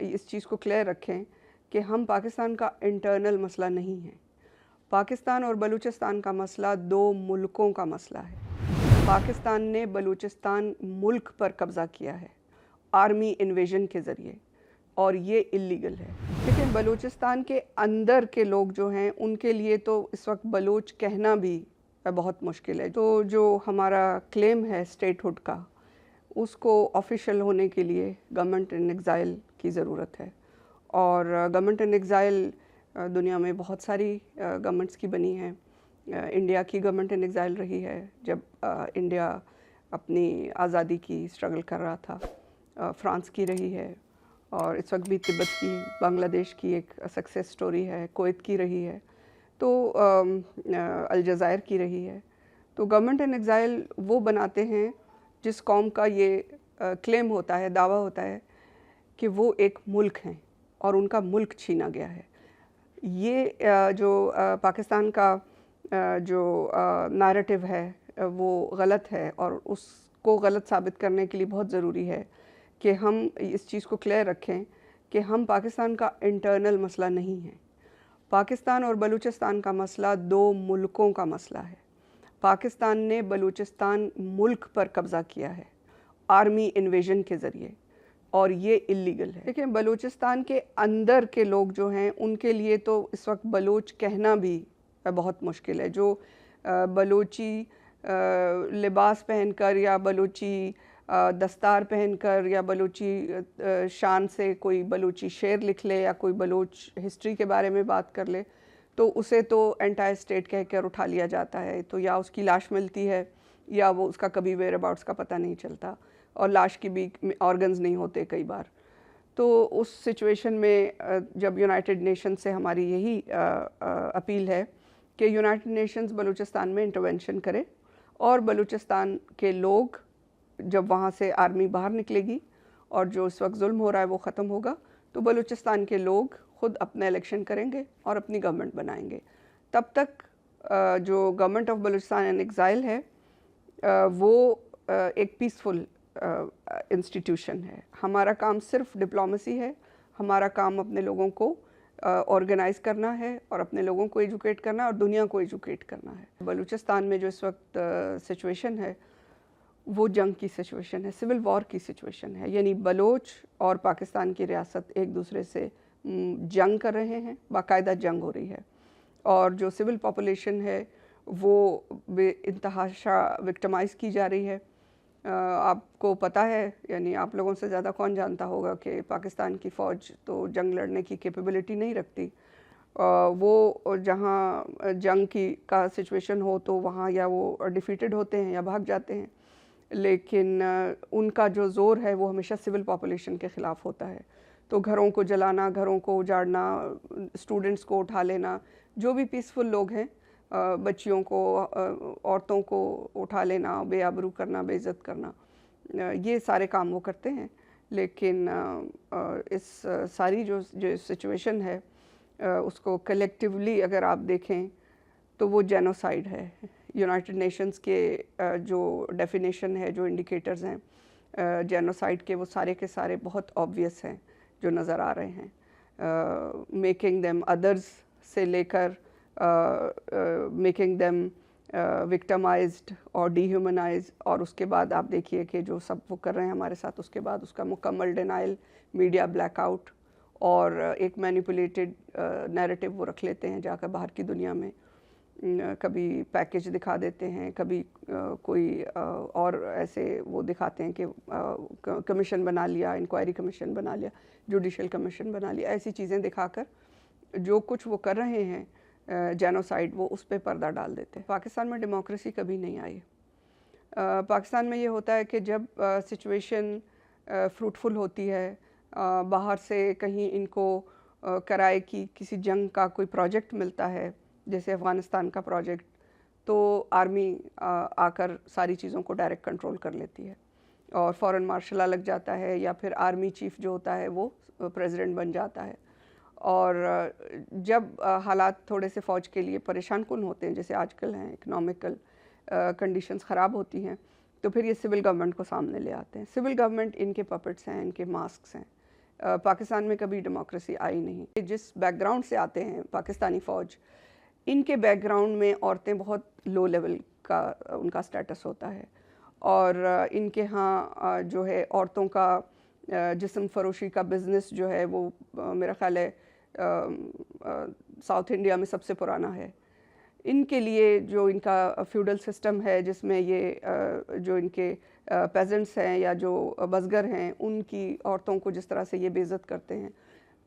इस चीज़ को क्लियर रखें कि हम पाकिस्तान का इंटरनल मसला नहीं है। पाकिस्तान और बलूचिस्तान का मसला दो मुल्कों का मसला है। पाकिस्तान ने बलूचिस्तान मुल्क पर कब्ज़ा किया है आर्मी इन्वेजन के ज़रिए, और ये इलीगल है। लेकिन बलूचिस्तान के अंदर के लोग जो हैं उनके लिए तो इस वक्त बलूच कहना भी बहुत मुश्किल है। तो जो हमारा क्लेम है स्टेटहुड का, उसको ऑफिशियल होने के लिए गवर्नमेंट इन एग्ज़ाइल की ज़रूरत है। और गवर्नमेंट इन एग्ज़ाइल दुनिया में बहुत सारी गवर्नमेंट्स की बनी हैं। इंडिया की गवर्नमेंट इन एग्ज़ाइल रही है जब इंडिया अपनी आज़ादी की स्ट्रगल कर रहा था। फ्रांस की रही है, और इस वक्त भी तिब्बत की, बांग्लादेश की एक सक्सेस स्टोरी है। कुवैत की रही है, तो अलजायर की रही है। तो गवर्नमेंट इन एग्ज़ाइल वो बनाते हैं जिस कौम का ये क्लेम होता है, दावा होता है कि वो एक मुल्क हैं और उनका मुल्क छीना गया है। ये जो पाकिस्तान का जो नैरेटिव है वो गलत है, और उसको गलत साबित करने के लिए बहुत ज़रूरी है कि हम इस चीज़ को क्लियर रखें कि हम पाकिस्तान का इंटरनल मसला नहीं है। पाकिस्तान और बलूचिस्तान का मसला दो मुल्कों का मसला है। पाकिस्तान ने बलूचिस्तान मुल्क पर कब्ज़ा किया है आर्मी इन्वेजन के ज़रिए, और ये इलीगल है। लेकिन बलूचिस्तान के अंदर के लोग जो हैं उनके लिए तो इस वक्त बलूच कहना भी बहुत मुश्किल है। जो बलूची लिबास पहनकर या बलूची दस्तार पहनकर या बलूची शान से कोई बलूची शेर लिख ले या कोई बलूच हिस्ट्री के बारे में बात कर ले, तो उसे तो एंटायर स्टेट कह कर उठा लिया जाता है। तो या उसकी लाश मिलती है या वो उसका कभी वेयर अबाउट्स का पता नहीं चलता, और लाश की भी ऑर्गन्स नहीं होते कई बार। तो उस सिचुएशन में जब यूनाइटेड नेशन से हमारी यही अपील है कि यूनाइटेड नेशंस बलूचिस्तान में इंटरवेंशन करे, और बलूचिस्तान के लोग जब वहाँ से आर्मी बाहर निकलेगी और जो इस वक्त जुल्म हो रहा है वो ख़त्म होगा, तो बलूचिस्तान के लोग खुद अपना इलेक्शन करेंगे और अपनी गवर्नमेंट बनाएंगे। तब तक जो government of Balochistan in exile है वो एक पीसफुल इंस्टीट्यूशन है। हमारा काम सिर्फ डिप्लोमेसी है। हमारा काम अपने लोगों को ऑर्गेनाइज़ करना है और अपने लोगों को एजुकेट करना है और दुनिया को एजुकेट करना है। बलूचिस्तान में जो इस वक्त सिचुएशन है वो जंग की सिचुएशन है, सिविल वॉर की सिचुएशन है। यानी बलोच और पाकिस्तान की रियासत एक दूसरे से जंग कर रहे हैं, बाकायदा जंग हो रही है, और जो सिविल पॉपुलेशन है वो बेइंतहाशा विक्टिमाइज़ की जा रही है। आपको पता है, यानी आप लोगों से ज़्यादा कौन जानता होगा कि पाकिस्तान की फ़ौज तो जंग लड़ने की कैपेबिलिटी नहीं रखती। वो जहाँ जंग की का सिचुएशन हो तो वहाँ या वो डिफीटेड होते हैं या भाग जाते हैं, लेकिन उनका जो ज़ोर है वो हमेशा सिविल पॉपुलेशन के ख़िलाफ़ होता है। तो घरों को जलाना, घरों को उजाड़ना, स्टूडेंट्स को उठा लेना, जो भी पीसफुल लोग हैं, बच्चियों को, औरतों को उठा लेना, बेआबरू करना, बेइज्जत करना, ये सारे काम वो करते हैं। लेकिन इस सारी जो सिचुएशन है उसको कलेक्टिवली अगर आप देखें तो वो जेनोसाइड है। यूनाइटेड नेशंस के जो डेफिनेशन है, जो इंडिकेटर्स हैं जेनोसाइड के, वो सारे के सारे बहुत ऑब्वियस हैं जो नज़र आ रहे हैं। मेकिंग देम अदर्स से लेकर मेकिंग देम विक्टिमाइज्ड और डिह्यूमनाइज, और उसके बाद आप देखिए कि जो सब वो कर रहे हैं हमारे साथ, उसके बाद उसका मुकम्मल डिनाइल, मीडिया ब्लैकआउट, और एक मैनिपुलेटेड नैरेटिव वो रख लेते हैं जाकर बाहर की दुनिया में। कभी पैकेज दिखा देते हैं, कभी कोई और ऐसे वो दिखाते हैं कि कमीशन बना लिया, इंक्वायरी कमीशन बना लिया, जुडिशल कमीशन बना लिया, ऐसी चीज़ें दिखाकर जो कुछ वो कर रहे हैं जेनोसाइड, वो उस पर पर्दा डाल देते हैं। पाकिस्तान में डेमोक्रेसी कभी नहीं आई। पाकिस्तान में ये होता है कि जब सिचुएशन फ्रूटफुल होती है, बाहर से कहीं इनको कराए की किसी जंग का कोई प्रोजेक्ट मिलता है, जैसे अफ़गानिस्तान का प्रोजेक्ट, तो आर्मी आकर सारी चीज़ों को डायरेक्ट कंट्रोल कर लेती है और फ़ौरन मार्शल लग जाता है, या फिर आर्मी चीफ जो होता है वो प्रेसिडेंट बन जाता है। और जब हालात थोड़े से फ़ौज के लिए परेशान कुन होते हैं, जैसे आजकल हैं, इकनॉमिकल कंडीशंस ख़राब होती हैं, तो फिर ये सिविल गवर्नमेंट को सामने ले आते हैं। सिविल गवर्नमेंट इनके पपेट्स हैं, इनके मास्क्स हैं। पाकिस्तान में कभी डेमोक्रेसी आई नहीं। जिस बैकग्राउंड से आते हैं पाकिस्तानी फ़ौज, इनके बैकग्राउंड में औरतें बहुत लो लेवल का उनका स्टेटस होता है, और इनके यहाँ जो है औरतों का जिस्म फरोशी का बिज़नेस जो है वो मेरा ख़्याल है साउथ इंडिया में सबसे पुराना है। इनके लिए जो इनका फ्यूडल सिस्टम है, जिसमें ये जो इनके पेजेंट्स हैं या जो बसगर हैं, उनकी औरतों को जिस तरह से ये बेइज्जत करते हैं,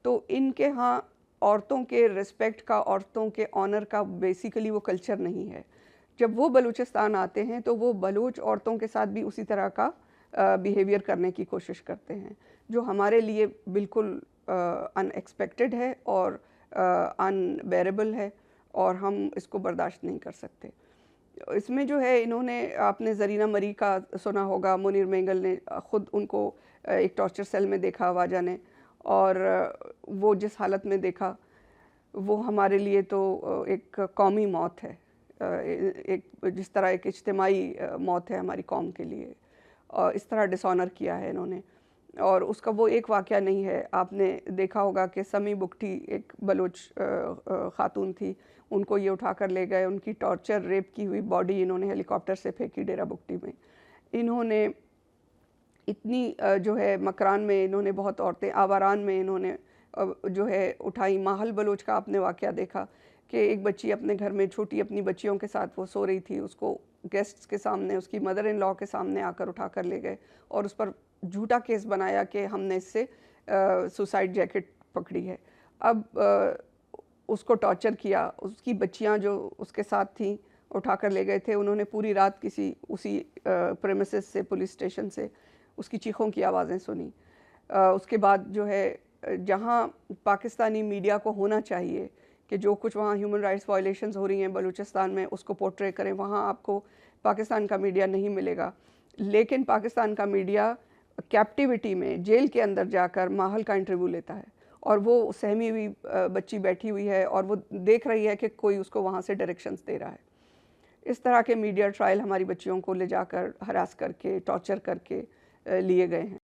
तो इनके यहाँ औरतों के रिस्पेक्ट का, औरतों के ऑनर का बेसिकली वो कल्चर नहीं है। जब वो बलूचिस्तान आते हैं तो वो बलूच औरतों के साथ भी उसी तरह का बिहेवियर करने की कोशिश करते हैं, जो हमारे लिए बिल्कुल अनएक्सपेक्टेड है और अनबेरेबल है, और हम इसको बर्दाश्त नहीं कर सकते। इसमें जो है, इन्होंने, आपने ज़रीना मरी का सुना होगा, मुनीर मेंगल ने ख़ुद उनको एक टॉर्चर सेल में देखा वाजा ने, और वो जिस हालत में देखा वो हमारे लिए तो एक कौमी मौत है, एक जिस तरह एक इज्तिमाई मौत है हमारी कौम के लिए, और इस तरह डिसऑनर किया है इन्होंने। और उसका वो एक वाक़या नहीं है, आपने देखा होगा कि समी बुगटी एक बलोच ख़ातून थी, उनको ये उठा कर ले गए, उनकी टॉर्चर रेप की हुई बॉडी इन्होंने हेलीकॉप्टर से फेंकी डेरा बुगटी में। इन्होंने इतनी जो है मकरान में इन्होंने बहुत औरतें, आवारान में इन्होंने जो है उठाई। माहल बलोच का आपने वाक़या देखा कि एक बच्ची अपने घर में, छोटी अपनी बच्चियों के साथ वो सो रही थी, उसको गेस्ट्स के सामने, उसकी मदर इन लॉ के सामने आकर उठा कर ले गए और उस पर झूठा केस बनाया कि हमने इससे सुसाइड जैकेट पकड़ी है। अब उसको टॉर्चर किया, उसकी बच्चियां जो उसके साथ थीं उठा कर ले गए थे, उन्होंने पूरी रात किसी उसी प्रेमिसेस से, पुलिस स्टेशन से उसकी चीखों की आवाज़ें सुनी। उसके बाद जो है, जहां पाकिस्तानी मीडिया को होना चाहिए कि जो कुछ वहाँ ह्यूमन राइट्स वायलेशंस हो रही हैं बलूचिस्तान में उसको पोर्ट्रे करें, वहाँ आपको पाकिस्तान का मीडिया नहीं मिलेगा। लेकिन पाकिस्तान का मीडिया कैप्टिविटी में, जेल के अंदर जाकर माहल का इंटरव्यू लेता है, और वो सहमी हुई बच्ची बैठी हुई है और वो देख रही है कि कोई उसको वहाँ से डायरेक्शंस दे रहा है। इस तरह के मीडिया ट्रायल हमारी बच्चियों को ले जाकर हरास करके, टॉर्चर करके लिए गए हैं।